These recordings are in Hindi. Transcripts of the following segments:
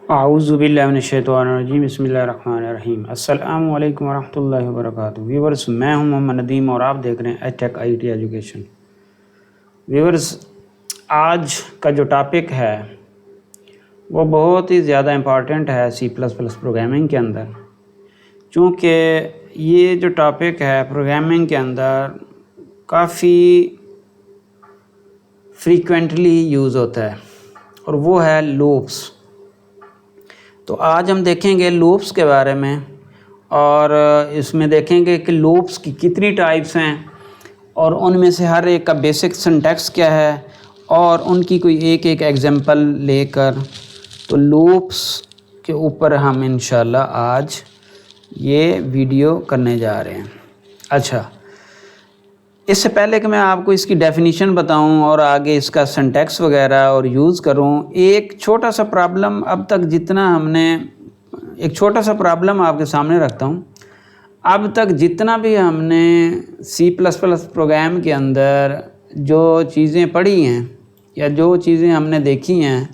आऊज़ुबिल्लाहिमिनश्शैतानिर्रजीम बिस्मिल्लाहिर्रहमानिर्रहीम अस्सलामु अलैकुम वरहमतुल्लाहि वबरकातुहू। व्यूवर्स, मैं हूं मोहम्मद नदीम और आप देख रहे हैं एचटेक आईटी एजुकेशन। व्यूवर्स, आज का जो टॉपिक है वो बहुत ही ज़्यादा इम्पॉर्टेंट है सी प्लस प्लस प्रोग्रामिंग के अंदर, चूँकि ये जो टॉपिक है प्रोग्रामिंग के अंदर काफ़ी फ्रीक्वेंटली यूज़ होता है और वो है लूप्स। तो आज हम देखेंगे लूप्स के बारे में और इसमें देखेंगे कि लूप्स की कितनी टाइप्स हैं और उनमें से हर एक का बेसिक सिंटैक्स क्या है और उनकी कोई एक एक एग्जांपल लेकर तो लूप्स के ऊपर हम इंशाल्लाह आज ये वीडियो करने जा रहे हैं। अच्छा, इससे पहले कि मैं आपको इसकी डेफिनेशन बताऊं और आगे इसका सिंटैक्स वगैरह और यूज़ करूं, एक छोटा सा प्रॉब्लम आपके सामने रखता हूं। अब तक जितना भी हमने सी प्लस प्लस प्रोग्राम के अंदर जो चीज़ें पढ़ी हैं या जो चीज़ें हमने देखी हैं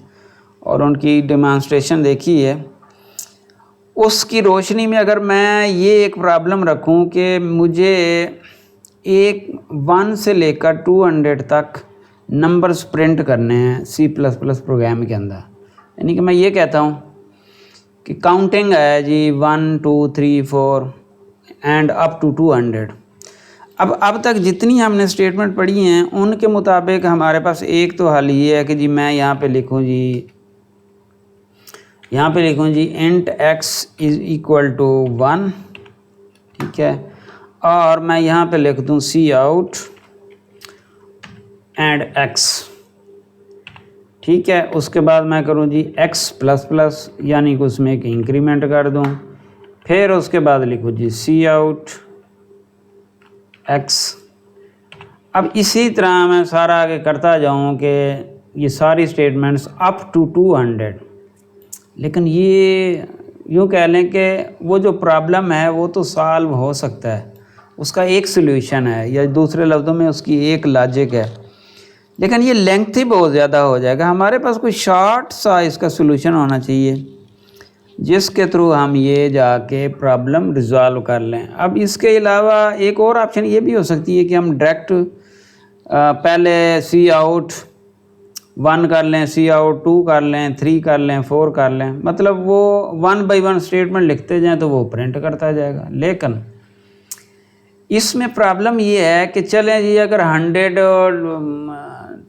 और उनकी डेमॉन्स्ट्रेशन देखी है, उसकी रोशनी में अगर मैं ये एक प्रॉब्लम रखूं कि मुझे 1 से लेकर 200 तक नंबर्स प्रिंट करने हैं सी प्लस प्लस प्रोग्राम के अंदर, यानी कि मैं ये कहता हूँ कि काउंटिंग है जी 1 2 3 4 एंड अप टू 200। अब तक जितनी हमने स्टेटमेंट पढ़ी हैं उनके मुताबिक हमारे पास एक तो हल ये है कि जी मैं यहाँ पे लिखूँ जी int x is equal to 1, ठीक है, और मैं यहाँ पे लिख दूँ सी आउट एंड x, ठीक है। उसके बाद मैं करूँ जी x प्लस प्लस, यानी कि उसमें एक इंक्रीमेंट कर दूँ, फिर उसके बाद लिखूँ जी सी आउट x। अब इसी तरह मैं सारा आगे करता जाऊँ कि ये सारी स्टेटमेंट्स अप टू 200। लेकिन ये यूँ कह लें कि वो जो प्रॉब्लम है वो तो सॉल्व हो सकता है, उसका एक सॉल्यूशन है या दूसरे लफ्ज़ों में उसकी एक लॉजिक है, लेकिन ये लेंथ ही बहुत ज़्यादा हो जाएगा। हमारे पास कोई शॉर्ट सा इसका सॉल्यूशन होना चाहिए जिसके थ्रू हम ये जाके प्रॉब्लम रिजॉल्व कर लें। अब इसके अलावा एक और ऑप्शन ये भी हो सकती है कि हम डायरेक्ट पहले सी आउट 1 कर लें, सी आउट 2 कर लें, 3 कर लें, 4 कर लें, मतलब वो 1 बाई 1 स्टेटमेंट लिखते जाएं तो वो प्रिंट करता जाएगा। लेकिन इसमें प्रॉब्लम ये है कि चलें जी अगर 100 और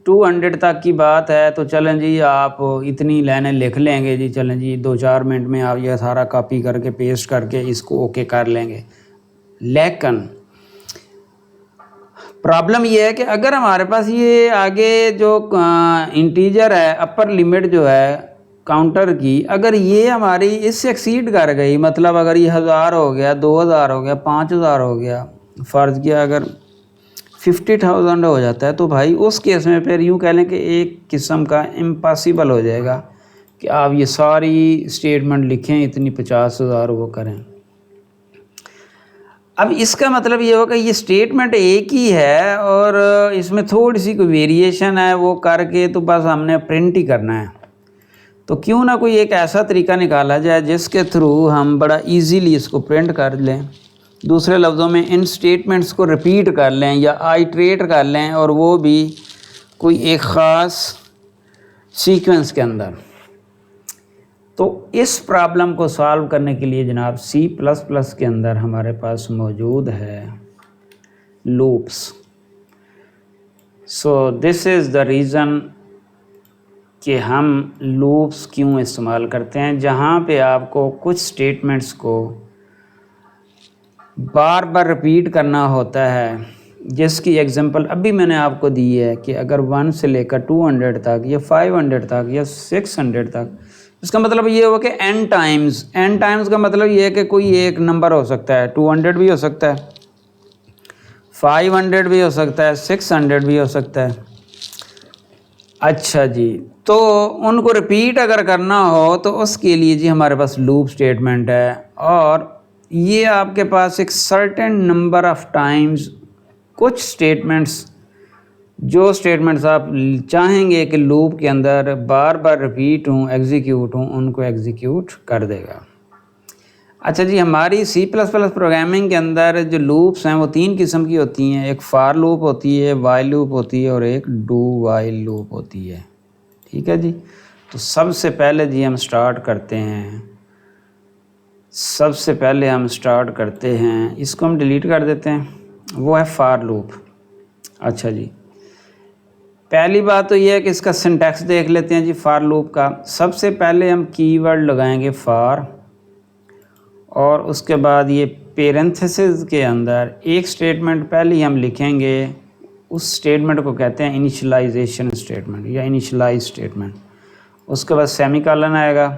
200 तक की बात है तो चलें जी आप इतनी लाइनें लिख लेंगे जी, चलें जी 2-4 मिनट में आप ये सारा कॉपी करके पेस्ट करके इसको ओके कर लेंगे। लेकिन प्रॉब्लम ये है कि अगर हमारे पास ये आगे जो इंटीजर है, अपर लिमिट जो है काउंटर की, अगर ये हमारी इससे एक्सीड कर गई, मतलब अगर ये 1000 हो गया, 2000 हो गया, 5000 हो गया, फ़र्ज़ किया अगर 50,000 हो जाता है, तो भाई उस केस में फिर यूँ कह लें कि एक किस्म का इम्पॉसिबल हो जाएगा कि आप ये सारी स्टेटमेंट लिखें, इतनी 50,000 वो करें। अब इसका मतलब ये होगा ये स्टेटमेंट एक ही है और इसमें थोड़ी सी कोई वेरिएशन है, वो करके तो बस हमने प्रिंट ही करना है। तो क्यों ना कोई एक ऐसा तरीका निकाला जाए जिसके थ्रू हम बड़ा इजीली इसको प्रिंट कर लें, दूसरे लफ्ज़ों में इन स्टेटमेंट्स को रिपीट कर लें या आइट्रेट कर लें, और वो भी कोई एक ख़ास सीक्वेंस के अंदर। तो इस प्रॉब्लम को सॉल्व करने के लिए जनाब सी प्लस प्लस के अंदर हमारे पास मौजूद है loops. So this is the reason कि हम लूप्स क्यों इस्तेमाल करते हैं, जहाँ पे आपको कुछ स्टेटमेंट्स को बार बार रिपीट करना होता है, जिसकी एग्जांपल अभी मैंने आपको दी है कि अगर 1 से लेकर 200 तक या 500 तक या 600 तक, इसका मतलब ये हो कि n टाइम्स का मतलब ये है कि कोई एक नंबर हो सकता है, 200 भी हो सकता है, 500 भी हो सकता है, 600 भी हो सकता है। अच्छा जी, तो उनको रिपीट अगर करना हो तो उसके लिए जी हमारे पास लूप स्टेटमेंट है, और ये आपके पास एक सर्टेन नंबर ऑफ टाइम्स कुछ स्टेटमेंट्स जो स्टेटमेंट्स आप चाहेंगे कि लूप के अंदर बार बार रिपीट हों, एग्जीक्यूट हों, उनको एग्जीक्यूट कर देगा। अच्छा जी, हमारी सी प्लस प्लस प्रोग्रामिंग के अंदर जो लूप्स हैं वो 3 किस्म की होती हैं। एक फार लूप होती है, वाइल लूप होती है और एक डू वाइल लूप होती है। ठीक है जी। तो सबसे पहले जी हम स्टार्ट करते हैं, इसको हम डिलीट कर देते हैं, वो है फार लूप। अच्छा जी, पहली बात तो ये है कि इसका सिंटैक्स देख लेते हैं जी फार लूप का। सबसे पहले हम कीवर्ड लगाएंगे फार, और उसके बाद ये पेरेंथेसिस के अंदर एक स्टेटमेंट पहले ही हम लिखेंगे, उस स्टेटमेंट को कहते हैं इनिशियलाइजेशन स्टेटमेंट या इनिशियलाइज स्टेटमेंट। उसके बाद सेमीकोलन आएगा।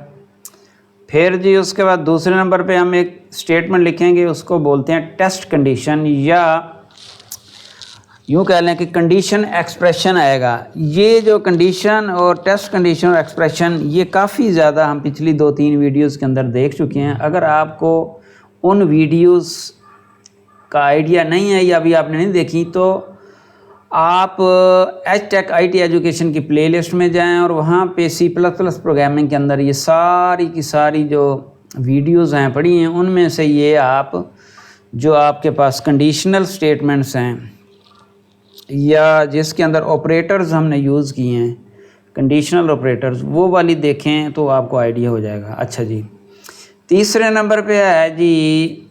फिर जी उसके बाद दूसरे नंबर पे हम एक स्टेटमेंट लिखेंगे, उसको बोलते हैं टेस्ट कंडीशन, या यूँ कह लें कि कंडीशन एक्सप्रेशन आएगा। ये जो कंडीशन और टेस्ट कंडीशन और एक्सप्रेशन ये काफ़ी ज़्यादा हम पिछली 2-3 वीडियोस के अंदर देख चुके हैं। अगर आपको उन वीडियोस का आइडिया नहीं है या अभी आपने नहीं देखी, तो आप HTech IT एजुकेशन की प्लेलिस्ट में जाएं और वहाँ पे C++ प्रोग्रामिंग के अंदर ये सारी की सारी जो वीडियोस हैं पड़ी हैं, उनमें से ये आप जो आपके पास कंडीशनल स्टेटमेंट्स हैं या जिसके अंदर ऑपरेटर्स हमने यूज़ किए हैं, कंडीशनल ऑपरेटर्स, वो वाली देखें तो आपको आइडिया हो जाएगा। अच्छा जी, तीसरे नंबर पे है जी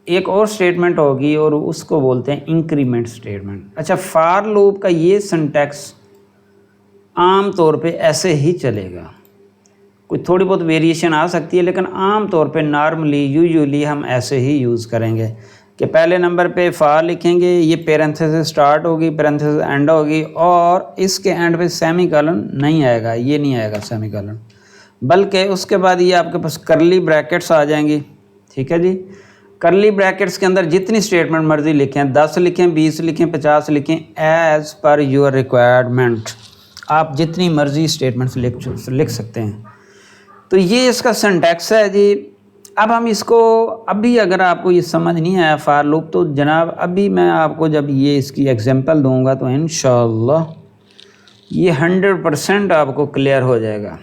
एक और स्टेटमेंट होगी और उसको बोलते हैं इंक्रीमेंट स्टेटमेंट। अच्छा, फार लूप का ये सिंटैक्स आम तौर पे ऐसे ही चलेगा, कोई थोड़ी बहुत वेरिएशन आ सकती है, लेकिन आम तौर पे नॉर्मली यूजुअली हम ऐसे ही यूज़ करेंगे कि पहले नंबर पे फार लिखेंगे, ये पेरेंथेसिस स्टार्ट होगी, पेरेंथेसिस एंड होगी, और इसके एंड पे सेमीकोलन नहीं आएगा, ये नहीं आएगा सेमीकोलन, बल्कि उसके बाद ये आपके पास करली ब्रैकेट्स आ जाएंगी। ठीक है जी, करली ब्रैकेट्स के अंदर जितनी स्टेटमेंट मर्जी लिखें, 10 लिखें, 20 लिखें, 50 लिखें, एज़ पर योर रिक्वायरमेंट, आप जितनी मर्जी स्टेटमेंट्स लिख सकते हैं। तो ये इसका सिंटैक्स है जी। अब हम इसको, अभी अगर आपको ये समझ नहीं आया फार लूप, तो जनाब अभी मैं आपको जब ये इसकी एग्जांपल दूंगा तो इंशाअल्लाह ये 100% आपको क्लियर हो जाएगा।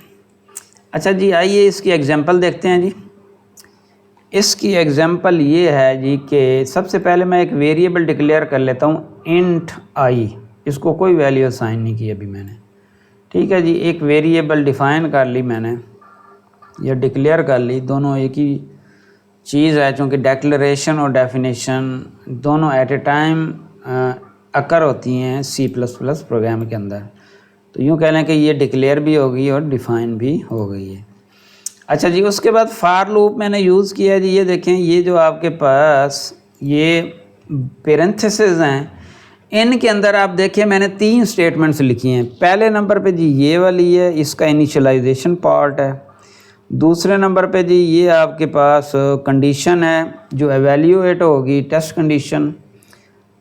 अच्छा जी, आइए इसकी एग्जांपल देखते हैं जी। इसकी एग्जांपल ये है जी कि सबसे पहले मैं एक वेरिएबल डिक्लेयर कर लेता हूँ इंट आई, इसको कोई वैल्यू असाइन नहीं की अभी मैंने। ठीक है जी, एक वेरिएबल डिफ़ाइन कर ली मैंने या डिक्लेयर कर ली, दोनों एक ही चीज़ है, चूँकि डेक्लरेशन और डेफिनेशन दोनों एट ए टाइम अकर होती हैं C++ प्रोग्राम के अंदर। तो यूँ कह लें कि ये डिक्लेयर भी हो गई और डिफ़ाइन भी हो गई है। अच्छा जी, उसके बाद फार लूप मैंने यूज़ किया जी। ये देखें, ये जो आपके पास ये पेरेंथेसिस हैं, इनके अंदर आप देखिए मैंने 3 स्टेटमेंट्स लिखी हैं। पहले नंबर पे जी ये वाली है, इसका इनिशियलाइजेशन पार्ट है। दूसरे नंबर पे जी ये आपके पास कंडीशन है जो एवेल्यूएट होगी, टेस्ट कंडीशन।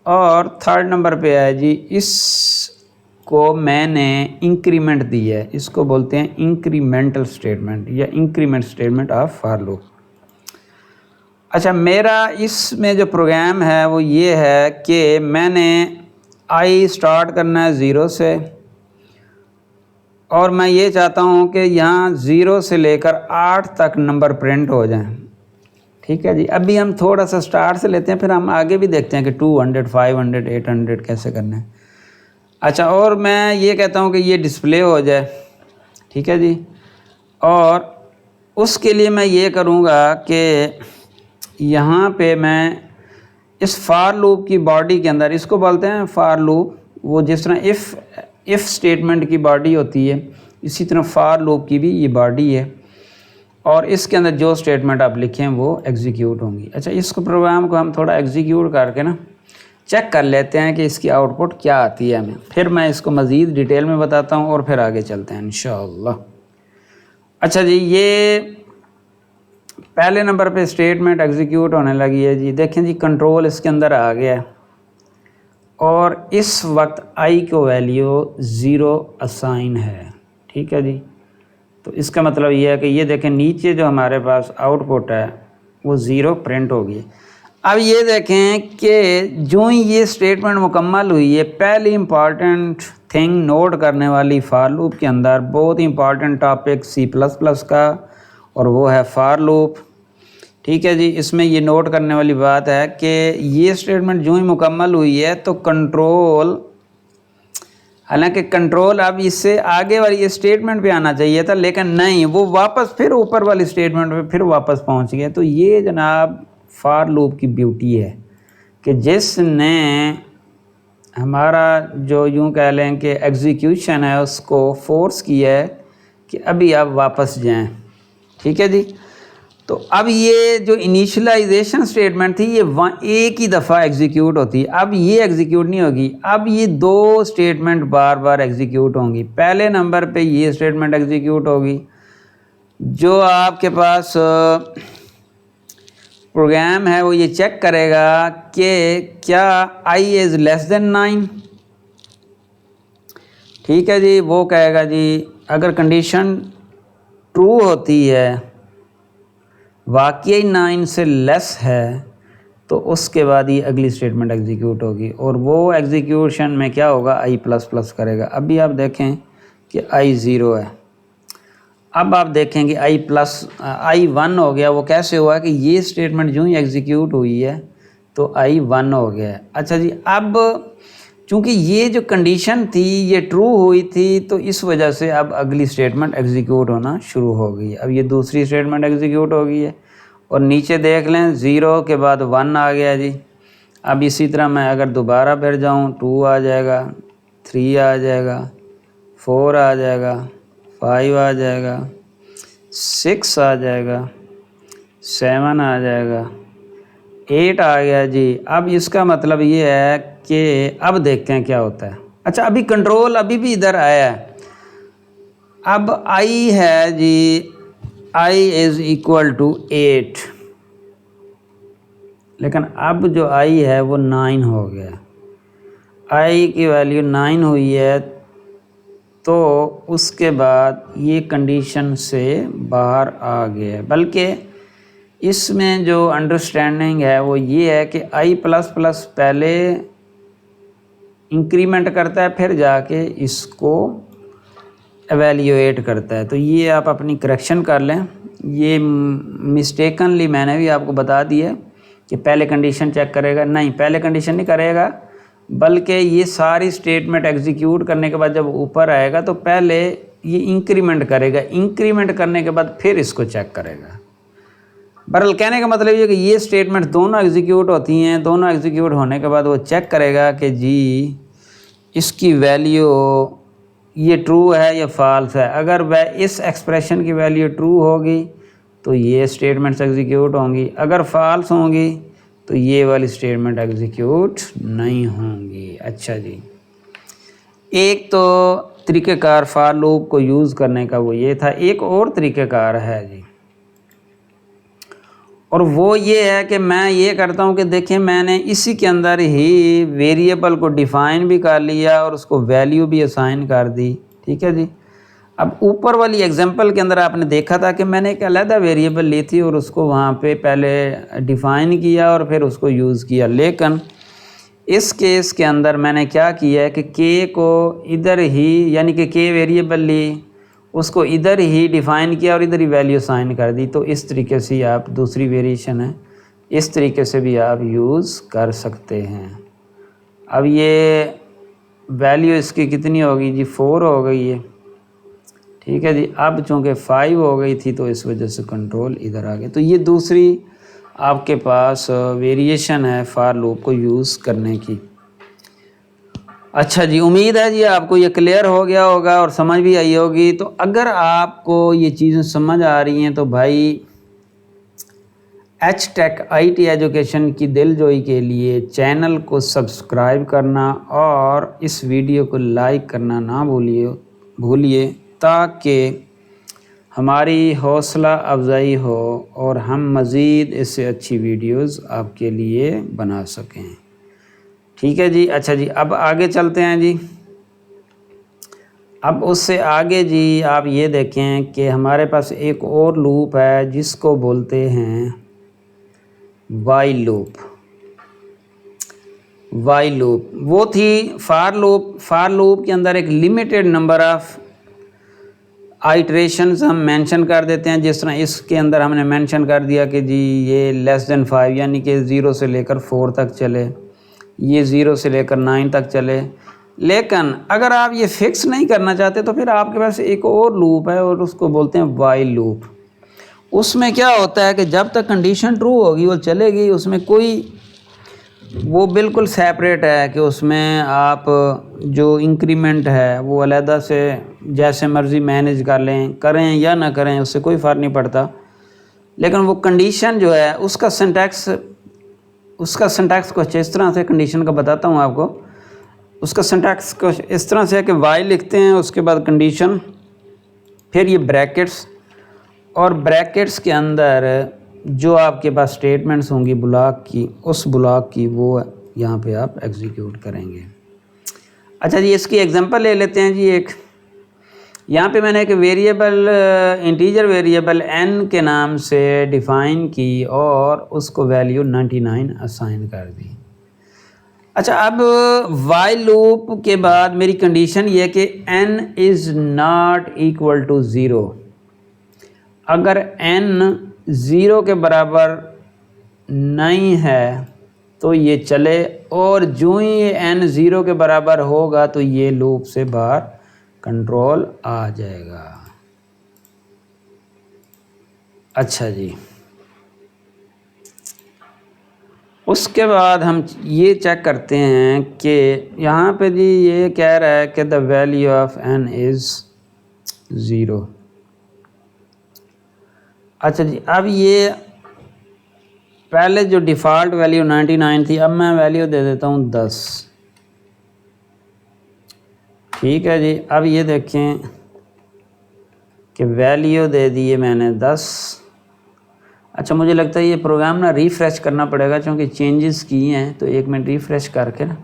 और थर्ड नंबर पे है जी इसको मैंने इंक्रीमेंट दी है, इसको बोलते हैं इंक्रीमेंटल स्टेटमेंट या increment statement of far loop. अच्छा, मेरा इसमें जो प्रोग्राम है वो ये है कि मैंने आई स्टार्ट करना है 0 से, और मैं ये चाहता हूँ कि यहाँ 0 से लेकर 8 तक नंबर प्रिंट हो जाएं। ठीक है जी, अभी हम थोड़ा सा स्टार्ट से लेते हैं, फिर हम आगे भी देखते हैं कि 200, 500, 800 कैसे करना है। अच्छा, और मैं ये कहता हूँ कि ये डिस्प्ले हो जाए। ठीक है जी, और उसके लिए मैं ये करूँगा कि यहाँ पे मैं इस फार लूप की बॉडी के अंदर, इसको बोलते हैं फार लूप, वो जिस तरह इफ़ स्टेटमेंट की बॉडी होती है, इसी तरह फार लूप की भी ये बॉडी है, और इसके अंदर जो स्टेटमेंट आप लिखें वो एग्जीक्यूट होंगी। अच्छा, इसको प्रोग्राम को हम थोड़ा एग्जीक्यूट करके ना चेक कर लेते हैं कि इसकी आउटपुट क्या आती है हमें, फिर मैं इसको मज़ीद डिटेल में बताता हूँ और फिर आगे चलते हैं इंशाअल्लाह। अच्छा जी, ये पहले नंबर पे स्टेटमेंट एग्जीक्यूट होने लगी है जी। देखें जी, कंट्रोल इसके अंदर आ गया है और इस वक्त आई को वैल्यू 0 असाइन है। ठीक है जी, तो इसका मतलब ये है कि ये देखें नीचे जो हमारे पास आउटपुट है वो 0 प्रिंट होगी। अब ये देखें कि जो ही ये स्टेटमेंट मुकम्मल हुई है, पहली इम्पॉर्टेंट थिंग नोट करने वाली फार लूप के अंदर बहुत इंपॉर्टेंट टॉपिक C++ का, और वो है फार लूप। ठीक है जी, इसमें ये नोट करने वाली बात है कि ये स्टेटमेंट जो ही मुकम्मल हुई है तो कंट्रोल, हालांकि कंट्रोल अब इससे आगे वाली स्टेटमेंट पे आना चाहिए था, लेकिन नहीं, वो वापस फिर ऊपर वाली स्टेटमेंट पे फिर वापस पहुंच गया। तो ये जनाब फार लूप की ब्यूटी है कि जिसने हमारा जो यूं कह लें कि एग्जीक्यूशन है उसको फोर्स किया है कि अभी आप वापस जाएं। ठीक है जी, तो अब ये जो इनिशियलाइजेशन स्टेटमेंट थी ये एक ही दफ़ा एग्जीक्यूट होती है, अब ये एग्जीक्यूट नहीं होगी, अब ये दो स्टेटमेंट बार बार एग्जीक्यूट होंगी। पहले नंबर पे ये स्टेटमेंट एग्जीक्यूट होगी, जो आपके पास प्रोग्राम है वो ये चेक करेगा कि क्या i इज़ लेस देन 9। ठीक है जी, वो कहेगा जी अगर कंडीशन ट्रू होती है, वाकई 9 से लेस है, तो उसके बाद ये अगली स्टेटमेंट एग्जीक्यूट होगी, और वो एग्जीक्यूशन में क्या होगा, i++ करेगा। अभी आप देखें कि i 0 है, अब आप देखें कि i 1 हो गया। वो कैसे हुआ कि ये स्टेटमेंट जो ही एग्जीक्यूट हुई है तो i 1 हो गया। अच्छा जी, अब चूँकि ये जो कंडीशन थी ये ट्रू हुई थी, तो इस वजह से अब अगली स्टेटमेंट एग्जीक्यूट होना शुरू हो गई। अब ये दूसरी स्टेटमेंट एग्जीक्यूट हो गई है, और नीचे देख लें 0 के बाद 1 आ गया जी। अब इसी तरह मैं अगर दोबारा फिर जाऊँ, 2 आ जाएगा, 3 आ जाएगा, 4 आ जाएगा, 5 आ जाएगा, 6 आ जाएगा, 7 आ जाएगा, 8 आ गया जी। अब इसका मतलब ये है कि अब देखते हैं क्या होता है। अच्छा, अभी कंट्रोल अभी भी इधर आया है। अब i है जी, i इज़ इक्वल टू 8, लेकिन अब जो i है वो 9 हो गया। i की वैल्यू 9 हुई है, तो उसके बाद ये कंडीशन से बाहर आ गया। बल्कि इसमें जो अंडरस्टैंडिंग है वो ये है कि i++ पहले इंक्रीमेंट करता है, फिर जाके इसको एवेल्यूएट करता है। तो ये आप अपनी करेक्शन कर लें, ये मिस्टेकनली मैंने भी आपको बता दिया कि पहले कंडीशन चेक करेगा, नहीं पहले कंडीशन नहीं करेगा, बल्कि ये सारी स्टेटमेंट एग्जीक्यूट करने के बाद जब ऊपर आएगा तो पहले ये इंक्रीमेंट करेगा, इंक्रीमेंट करने के बाद फिर इसको चेक करेगा। बहरहाल कहने का मतलब ये कि ये स्टेटमेंट दोनों एग्जीक्यूट होती हैं, दोनों एग्जीक्यूट होने के बाद वो चेक करेगा कि जी इसकी वैल्यू ये ट्रू है या फॉल्स है। अगर वह इस एक्सप्रेशन की वैल्यू ट्रू होगी तो ये स्टेटमेंट्स एग्जीक्यूट होंगी, अगर फॉल्स होंगी तो ये वाली स्टेटमेंट एग्जीक्यूट नहीं होंगी। अच्छा जी, एक तो तरीक़ेकार फॉर लूप को यूज़ करने का वो ये था। एक और तरीक़ेकार है जी, और वो ये है कि मैं ये करता हूँ कि देखिए मैंने इसी के अंदर ही वेरिएबल को डिफ़ाइन भी कर लिया और उसको वैल्यू भी असाइन कर दी। ठीक है जी, अब ऊपर वाली एग्जांपल के अंदर आपने देखा था कि मैंने एक अलग वेरिएबल ली थी और उसको वहाँ पे पहले डिफ़ाइन किया और फिर उसको यूज़ किया, लेकिन इस केस के अंदर मैंने क्या किया है कि k को इधर ही, यानी कि k वेरिएबल ली, उसको इधर ही डिफ़ाइन किया और इधर ही वैल्यू साइन कर दी। तो इस तरीके से आप, दूसरी वेरिएशन है, इस तरीके से भी आप यूज़ कर सकते हैं। अब ये वैल्यू इसकी कितनी होगी जी, 4 हो गई है। ठीक है जी, अब चूँकि 5 हो गई थी तो इस वजह से कंट्रोल इधर आ गया। तो ये दूसरी आपके पास वेरिएशन है फॉर लूप को यूज़ करने की। अच्छा जी, उम्मीद है जी आपको ये क्लियर हो गया होगा और समझ भी आई होगी। तो अगर आपको ये चीज़ें समझ आ रही हैं तो भाई HTech IT एजुकेशन की दिलजोई के लिए चैनल को सब्सक्राइब करना और इस वीडियो को लाइक करना ना भूलिए ताकि हमारी हौसला अफजाई हो और हम मज़ीद इससे अच्छी वीडियोस आपके लिए बना सकें। ठीक है जी। अच्छा जी, अब आगे चलते हैं जी। अब उससे आगे जी आप ये देखें कि हमारे पास एक और लूप है जिसको बोलते हैं वाइल लूप। वाइल लूप, वो थी फार लूप। फार लूप के अंदर एक लिमिटेड नंबर ऑफ आइट्रेशंस हम मेंशन कर देते हैं, जिस तरह इसके अंदर हमने मेंशन कर दिया कि जी ये लेस देन 5 यानी कि 0 से लेकर 4 तक चले, ये 0 से लेकर 9 तक चले। लेकिन अगर आप ये फिक्स नहीं करना चाहते तो फिर आपके पास एक और लूप है और उसको बोलते हैं वाइल लूप। उसमें क्या होता है कि जब तक कंडीशन ट्रू होगी वो चलेगी, उसमें कोई वो बिल्कुल सेपरेट है कि उसमें आप जो इंक्रीमेंट है वो अलहदा से जैसे मर्ज़ी मैनेज कर लें, करें या ना करें उससे कोई फ़र्क नहीं पड़ता। लेकिन वो कंडीशन जो है उसका सिंटैक्स कुछ इस तरह से कंडीशन का बताता हूँ आपको। उसका सिंटैक्स कुछ इस तरह से है कि वाइल लिखते हैं, उसके बाद कंडीशन, फिर ये ब्रैकेट्स, और ब्रैकेट्स के अंदर जो आपके पास स्टेटमेंट्स होंगी ब्लॉक की, उस ब्लॉक की वो यहाँ पे आप एग्जीक्यूट करेंगे। अच्छा जी, इसकी एग्जांपल ले लेते हैं जी। एक यहाँ पे मैंने एक वेरिएबल, इंटीजर वेरिएबल n के नाम से डिफ़ाइन की और उसको वैल्यू 99 असाइन कर दी। अच्छा, अब वाइल लूप के बाद मेरी कंडीशन ये है कि n is not equal to 0। अगर n 0 के बराबर नहीं है तो ये चले, और जो ही ये n 0 के बराबर होगा तो ये लूप से बाहर कंट्रोल आ जाएगा। अच्छा जी, उसके बाद हम ये चेक करते हैं कि यहाँ पे जी ये कह रहा है कि the value of n is 0। अच्छा जी, अब ये पहले जो डिफ़ॉल्ट वैल्यू 99 थी, अब मैं वैल्यू दे देता हूँ 10। ठीक है जी, अब ये देखें कि वैल्यू दे दिए मैंने 10। अच्छा, मुझे लगता है ये प्रोग्राम ना रिफ़्रेश करना पड़ेगा क्योंकि चेंजेस किए हैं, तो 1 मिनट रिफ़्रेश करके ना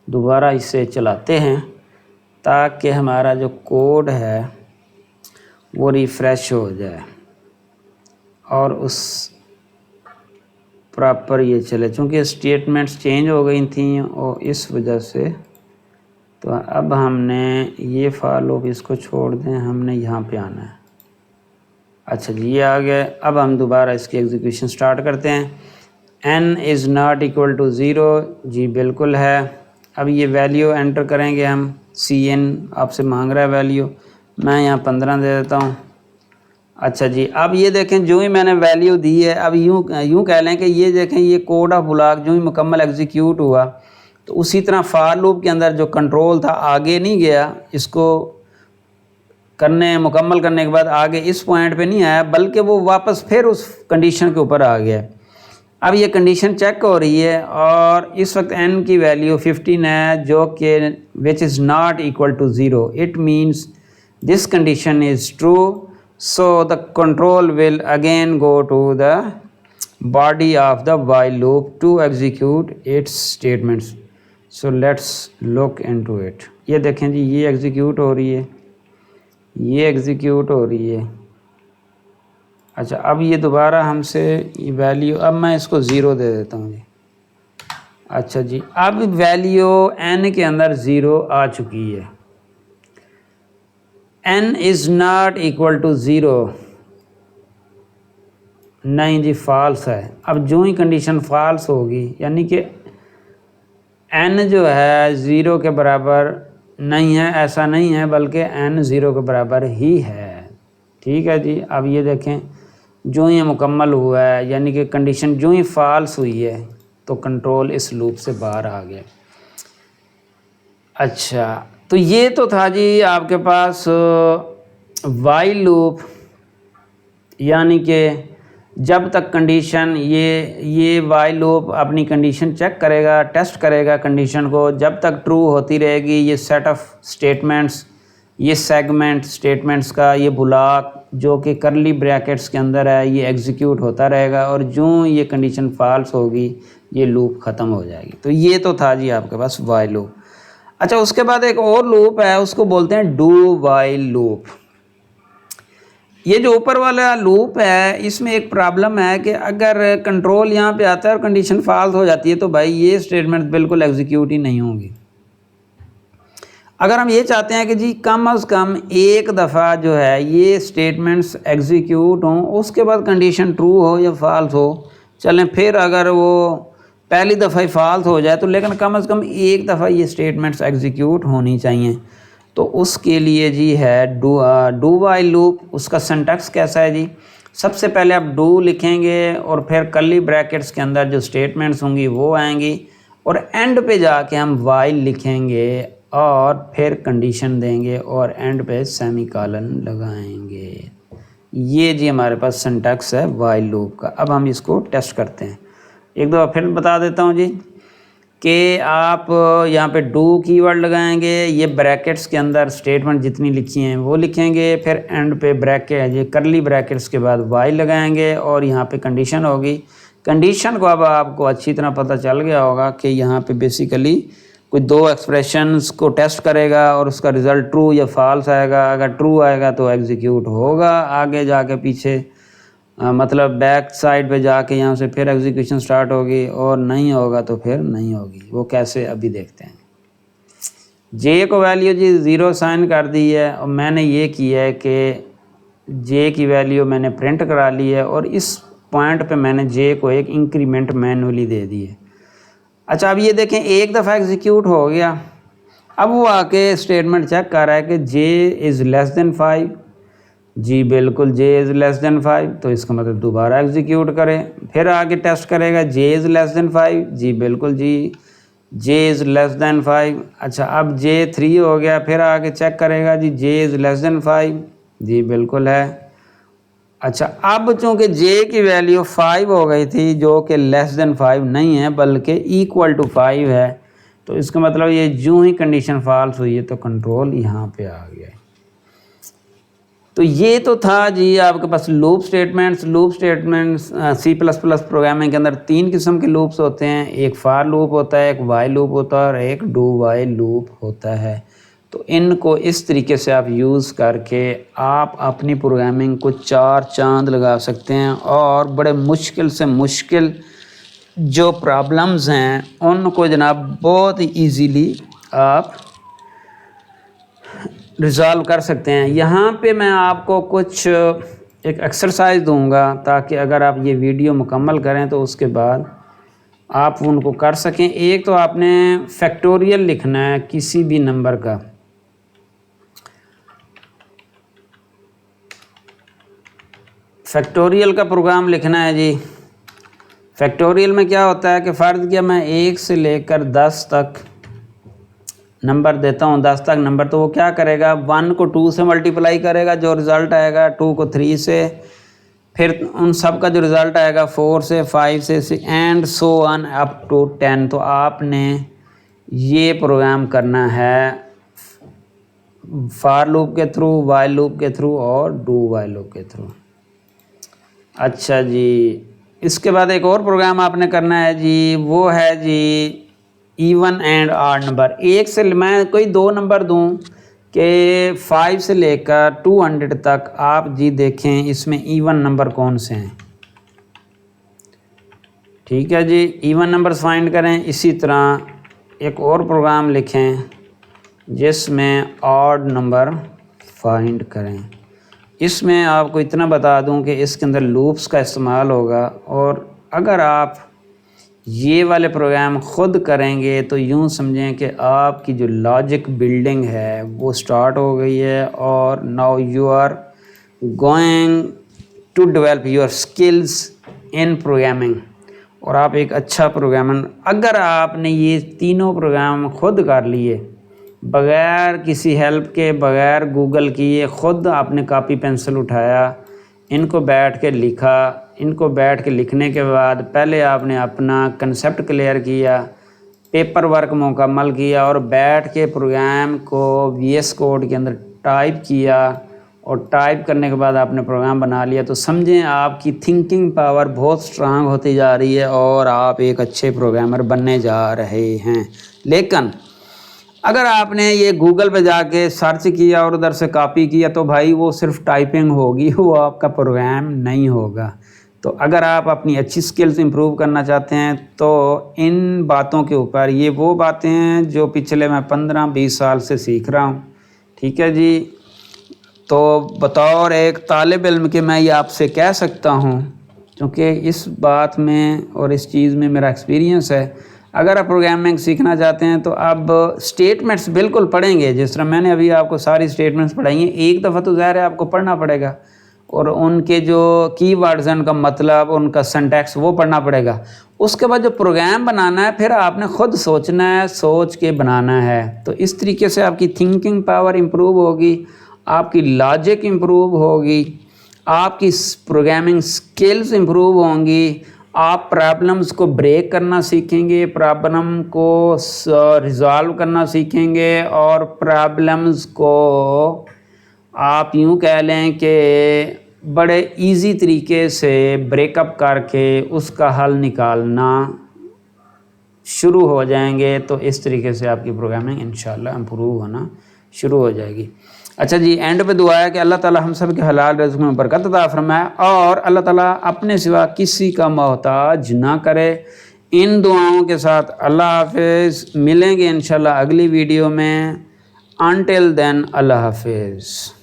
दोबारा इसे चलाते हैं ताकि हमारा जो कोड है वो रिफ़्रेश हो जाए और उस प्रॉपर ये चले, चूँकि स्टेटमेंट्स चेंज हो गई थी और इस वजह से। तो अब हमने ये फॉलो इसको छोड़ दें, हमने यहाँ पे आना है। अच्छा जी, ये आ गया। अब हम दोबारा इसकी एग्जीक्यूशन स्टार्ट करते हैं। n is not equal to 0, जी बिल्कुल है। अब ये वैल्यू एंटर करेंगे हम, cn आपसे मांग रहा है वैल्यू, मैं यहाँ 15 दे देता हूँ। अच्छा जी, अब ये देखें जो ही मैंने वैल्यू दी है, अब यूँ कह लें कि ये देखें ये कोड ऑफ ब्लॉक जो ही मुकम्मल एग्जीक्यूट हुआ तो उसी तरह फार लूप के अंदर जो कंट्रोल था आगे नहीं गया, इसको मुकम्मल करने के बाद आगे इस पॉइंट पे नहीं आया, बल्कि वो वापस फिर उस कंडीशन के ऊपर आ गया। अब ये कंडीशन चेक हो रही है और इस वक्त n की वैल्यू 15 है, जो कि which is not equal to 0। It means this condition is true, so the control will again go to the body of the while loop to execute its statements. So let's look into it. ये देखें जी, ये एग्जीक्यूट हो रही है, ये एग्जीक्यूट हो रही है। अच्छा, अब ये दोबारा हमसे वैल्यू, अब मैं इसको 0 दे देता हूँ जी। अच्छा जी, अब वैल्यू n के अंदर 0 आ चुकी है। n is not equal to 0, नहीं जी फॉल्स है। अब जो ही कंडीशन फॉल्स होगी यानी कि n जो है 0 के बराबर नहीं है, ऐसा नहीं है, बल्कि n 0 के बराबर ही है। ठीक है जी, अब ये देखें जो ही मुकम्मल हुआ है यानी कि कंडीशन जो ही फॉल्स हुई है तो कंट्रोल इस लूप से बाहर आ गया। अच्छा, तो ये तो था जी आपके पास वाइल लूप, यानी कि जब तक कंडीशन ये वाइल लूप अपनी कंडीशन चेक करेगा, टेस्ट करेगा कंडीशन को, जब तक ट्रू होती रहेगी ये सेट ऑफ स्टेटमेंट्स, ये सेगमेंट स्टेटमेंट्स का ये ब्लॉक जो कि करली ब्रैकेट्स के अंदर है ये एग्जीक्यूट होता रहेगा, और जो ये कंडीशन फॉल्स होगी ये लूप ख़त्म हो जाएगी। तो ये तो था जी आपके पास वाइल लूप। अच्छा, उसके बाद एक और लूप है, उसको बोलते हैं डू वाइल लूप। ये जो ऊपर वाला लूप है इसमें एक प्रॉब्लम है कि अगर कंट्रोल यहाँ पे आता है और कंडीशन फॉल्स हो जाती है तो भाई ये स्टेटमेंट बिल्कुल एग्जीक्यूट ही नहीं होंगी। अगर हम ये चाहते हैं कि जी कम अज़ कम एक दफ़ा जो है ये स्टेटमेंट्स एग्जीक्यूट हों, उसके बाद कंडीशन ट्रू हो या फॉल्स हो, चलें फिर अगर वो पहली दफ़ा ही फॉल्स हो जाए तो लेकिन कम अज़ कम एक दफ़ा ये स्टेटमेंट्स एग्जीक्यूट होनी चाहिए। तो उसके लिए जी है डू वाइल लूप। उसका सिंटैक्स कैसा है जी, सबसे पहले आप डू लिखेंगे और फिर कर्ली ब्रैकेट्स के अंदर जो स्टेटमेंट्स होंगी वो आएंगी और एंड पे जाके हम वाइल लिखेंगे और फिर कंडीशन देंगे और एंड पे सेमीकोलन लगाएंगे। ये जी हमारे पास सिंटैक्स है वाइल लूप का। अब हम इसको टेस्ट करते हैं। एक दो फिर बता देता हूँ जी कि आप यहाँ पे डू कीवर्ड लगाएंगे, ये ब्रैकेट्स के अंदर स्टेटमेंट जितनी लिखी हैं वो लिखेंगे, फिर एंड पे ब्रैकेट ये करली ब्रैकेट्स के बाद वाइल लगाएंगे और यहाँ पे कंडीशन होगी। कंडीशन को अब आपको अच्छी तरह पता चल गया होगा कि यहाँ पे बेसिकली कोई दो एक्सप्रेशंस को टेस्ट करेगा और उसका रिज़ल्ट ट्रू या फॉल्स आएगा। अगर ट्रू आएगा तो एग्जीक्यूट होगा आगे जाके पीछे, मतलब बैक साइड पे जाके यहाँ से फिर एग्जीक्यूशन स्टार्ट होगी, और नहीं होगा तो फिर नहीं होगी। वो कैसे अभी देखते हैं। जे को वैल्यू जी 0 साइन कर दी है और मैंने ये किया है कि जे की वैल्यू मैंने प्रिंट करा ली है और इस पॉइंट पे मैंने जे को एक इंक्रीमेंट मैनुअली दे दी है। अच्छा अब ये देखें एक दफ़ा एग्जीक्यूट हो गया, अब वो आके स्टेटमेंट चेक कर रहा है कि जे इज़ लेस देन 5। जी बिल्कुल जे इज़ लेस देन 5, तो इसका मतलब दोबारा एग्जीक्यूट करें। फिर आगे टेस्ट करेगा जे इज़ लेस देन 5। जी बिल्कुल जी जे इज़ लेस देन 5। अच्छा अब जे 3 हो गया, फिर आगे चेक करेगा जी जे इज़ लेस देन 5। जी बिल्कुल है। अच्छा अब चूँकि जे की वैल्यू 5 हो गई थी जो कि लेस देन 5 नहीं है बल्कि इक्वल टू 5 है, तो इसका मतलब ये जो ही कंडीशन फॉल्स हुई है तो कंट्रोल यहाँ पे आ गया है। तो ये तो था जी आपके पास loop statements. Loop statements C++ programming के अंदर 3 किस्म के लूप्स होते हैं, एक फार लूप होता है, एक वाइल लूप होता है और एक डू वाइल लूप होता है। तो इनको इस तरीके से आप यूज़ करके आप अपनी प्रोग्रामिंग को 4 चांद लगा सकते हैं और बड़े मुश्किल से मुश्किल जो प्रॉब्लम्स हैं उनको जनाब बहुत ही ईजीली आप रिज़ॉल्व कर सकते हैं। यहाँ पे मैं आपको कुछ एक एक्सरसाइज दूंगा ताकि अगर आप ये वीडियो मुकम्मल करें तो उसके बाद आप उनको कर सकें। एक तो आपने फैक्टोरियल लिखना है किसी भी नंबर का। फैक्टोरियल का प्रोग्राम लिखना है जी। फैक्टोरियल में क्या होता है कि फ़र्ज़ किया मैं 1 से लेकर 10 तक नंबर देता हूँ, 10 तक नंबर, तो वो क्या करेगा 1 को 2 से मल्टीप्लाई करेगा, जो रिज़ल्ट आएगा 2 को 3 से, फिर उन सब का जो रिज़ल्ट आएगा 4 से 5 से and so on up to 10। तो आपने ये प्रोग्राम करना है फार लूप के थ्रू, वाइल लूप के थ्रू और डू वाइल लूप के थ्रू। अच्छा जी इसके बाद एक और प्रोग्राम आपने करना है जी, वो है जी इवन एंड ऑड नंबर। एक से मैं कोई 2 नंबर दूं कि 5 से लेकर 200 तक, आप जी देखें इसमें इवन नंबर कौन से हैं। ठीक है जी इवन नंबर्स फाइंड करें। इसी तरह एक और प्रोग्राम लिखें जिसमें ऑड नंबर फाइंड करें। इसमें आपको इतना बता दूं कि इसके अंदर लूप्स का इस्तेमाल होगा, और अगर आप ये वाले प्रोग्राम ख़ुद करेंगे तो यूँ समझें कि आपकी जो लॉजिक बिल्डिंग है वो स्टार्ट हो गई है और now you are going to develop your skills in programming, और आप एक अच्छा प्रोग्रामर। अगर आपने ये तीनों प्रोग्राम ख़ुद कर लिए बग़ैर किसी हेल्प के, बग़ैर गूगल किए, ख़ुद आपने कापी पेंसिल उठाया, इनको बैठ के लिखा, इनको बैठ के लिखने के बाद पहले आपने अपना कंसेप्ट क्लियर किया, पेपर वर्क मुकम्मल किया और बैठ के प्रोग्राम को VS कोड के अंदर टाइप किया, और टाइप करने के बाद आपने प्रोग्राम बना लिया, तो समझें आपकी थिंकिंग पावर बहुत स्ट्रांग होती जा रही है और आप एक अच्छे प्रोग्रामर बनने जा रहे हैं। लेकिन अगर आपने ये गूगल पे जाके सर्च किया और उधर से कॉपी किया तो भाई वो सिर्फ टाइपिंग होगी, वो आपका प्रोग्राम नहीं होगा। तो अगर आप अपनी अच्छी स्किल्स इंप्रूव करना चाहते हैं तो इन बातों के ऊपर, ये वो बातें हैं जो पिछले मैं 15-20 साल से सीख रहा हूँ, ठीक है जी। तो बतौर एक तालिब इल्म के मैं ये आपसे कह सकता हूँ, क्योंकि इस बात में और इस चीज़ में मेरा एक्सपीरियंस है। अगर आप प्रोग्रामिंग सीखना चाहते हैं तो अब स्टेटमेंट्स बिल्कुल पढ़ेंगे, जिस तरह मैंने अभी आपको सारी स्टेटमेंट्स पढ़ाई हैं, एक दफ़ा तो ज़ाहिर है आपको पढ़ना पड़ेगा, और उनके जो कीवर्ड्स हैं, उनका मतलब, उनका सिंटैक्स, वो पढ़ना पड़ेगा। उसके बाद जो प्रोग्राम बनाना है फिर आपने ख़ुद सोचना है, सोच के बनाना है। तो इस तरीके से आपकी थिंकिंग पावर इम्प्रूव होगी, आपकी लॉजिक इम्प्रूव होगी, आपकी प्रोग्रामिंग स्किल्स इम्प्रूव होंगी, आप प्रॉब्लम्स को ब्रेक करना सीखेंगे, प्रॉब्लम को रिज़ॉल्व करना सीखेंगे, और प्रॉब्लम्स को आप यूँ कह लें कि बड़े इजी तरीके से ब्रेकअप करके उसका हल निकालना शुरू हो जाएंगे। तो इस तरीके से आपकी प्रोग्रामिंग इंशाल्लाह इम्प्रूव होना शुरू हो जाएगी। अच्छा जी, एंड पे दुआ है कि अल्लाह ताला हम सब के हलाल रिज़्क़ में बरकत अता फरमाए और अल्लाह ताला अपने सिवा किसी का मोहताज ना करे। इन दुआओं के साथ अल्लाह हाफिज़, मिलेंगे इंशाल्लाह अगली वीडियो में। अनटिल देन अल्लाह हाफिज़।